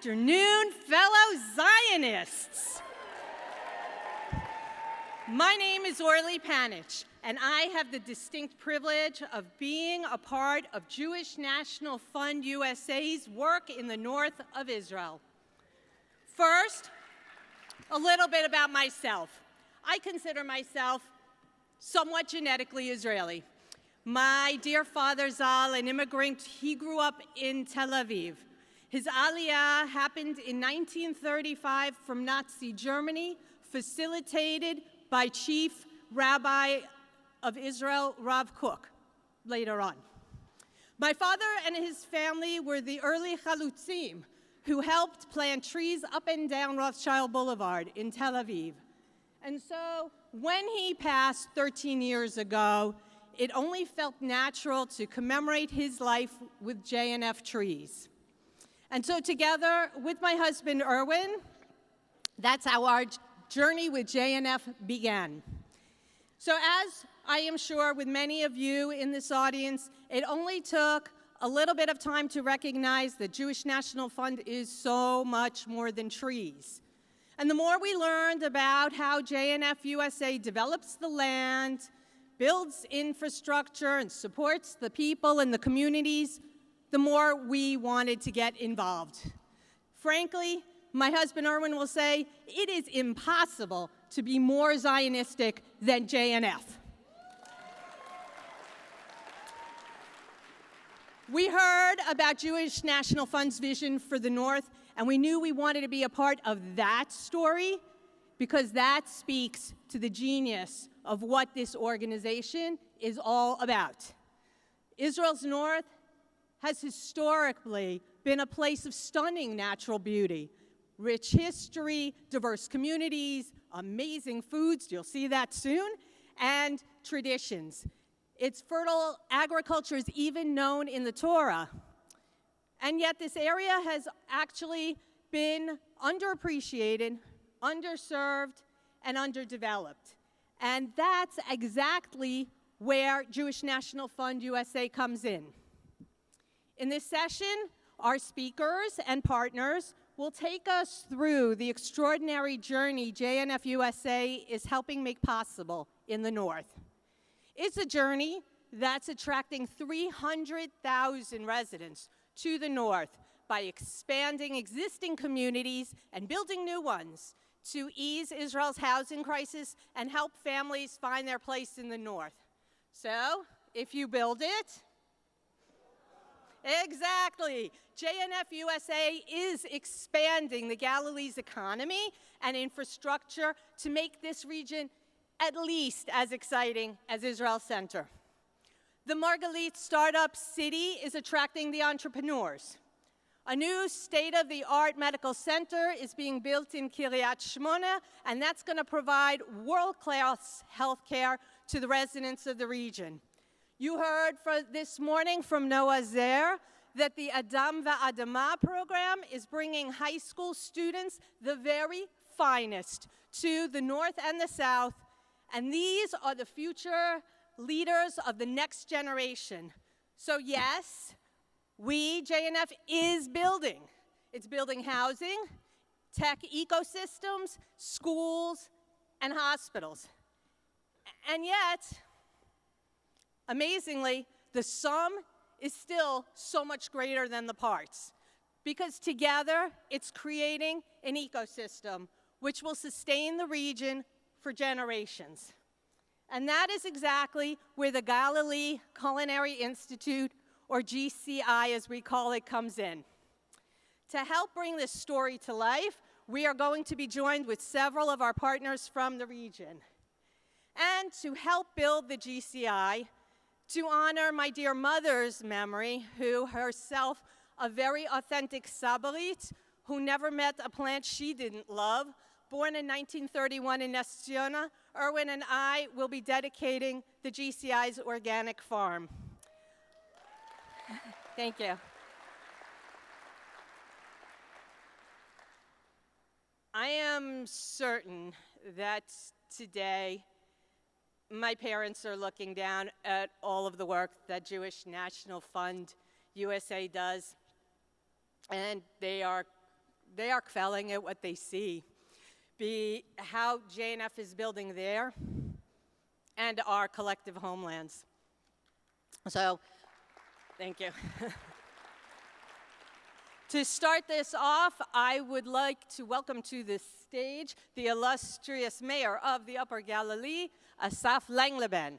afternoon, fellow Zionists. My name is Orlee Panitch, and I have the distinct privilege of being a part of Jewish National Fund USA's work in the north of Israel. First, a little bit about myself. I consider myself somewhat genetically Israeli. My dear father, Zal, an immigrant, he grew up in Tel Aviv. His aliyah happened in 1935 from Nazi Germany, facilitated by Chief Rabbi of Israel, Rav Kook, later on. My father and his family were the early chalutzim who helped plant trees up and down Rothschild Boulevard in Tel Aviv. And so when he passed 13 years ago, it only felt natural to commemorate his life with JNF trees. And so together with my husband, Erwin, that's how our journey with JNF began. So as I am sure with many of you in this audience, it only took a little bit of time to recognize that Jewish National Fund is so much more than trees. And the more we learned about how JNF USA develops the land, builds infrastructure, and supports the people and the communities, the more we wanted to get involved. Frankly, my husband Erwin will say, it is impossible to be more Zionistic than JNF. We heard about Jewish National Fund's vision for the North, and we knew we wanted to be a part of that story because that speaks to the genius of what this organization is all about. Israel's North has historically been a place of stunning natural beauty, rich history, diverse communities, amazing foods, you'll see that soon, and traditions. Its fertile agriculture is even known in the Torah. And yet this area has actually been underappreciated, underserved, and underdeveloped. And that's exactly where Jewish National Fund USA comes in. In this session, our speakers and partners will take us through the extraordinary journey JNF USA is helping make possible in the North. It's a journey that's attracting 300,000 residents to the North by expanding existing communities and building new ones to ease Israel's housing crisis and help families find their place in the North. So, if you build it, exactly. JNF USA is expanding the Galilee's economy and infrastructure to make this region at least as exciting as Israel Center. The Margalit Startup City is attracting the entrepreneurs. A new state-of-the-art medical center is being built in Kiryat Shmona, and that's going to provide world-class health care to the residents of the region. You heard this morning from Noah Zer that the Adam Va'adama program is bringing high school students, the very finest, to the North and the South, and these are the future leaders of the next generation. So yes, JNF is building. It's building housing, tech ecosystems, schools, and hospitals. And yet, amazingly, the sum is still so much greater than the parts, because together it's creating an ecosystem which will sustain the region for generations. And that is exactly where the Galilee Culinary Institute, or GCI as we call it, comes in. To help bring this story to life, we are going to be joined with several of our partners from the region. And to help build the GCI, to honor my dear mother's memory, who herself a very authentic Sabarit, who never met a plant she didn't love, born in 1931 in Ness Ziona, Erwin and I will be dedicating the GCI's organic farm. Thank you. I am certain that today my parents are looking down at all of the work that Jewish National Fund USA does, and they are they are quelling at what they see, be how JNF is building there and our collective homelands. So, thank you. To start this off, I would like to welcome to the stage the illustrious mayor of the Upper Galilee, Asaf Langleben.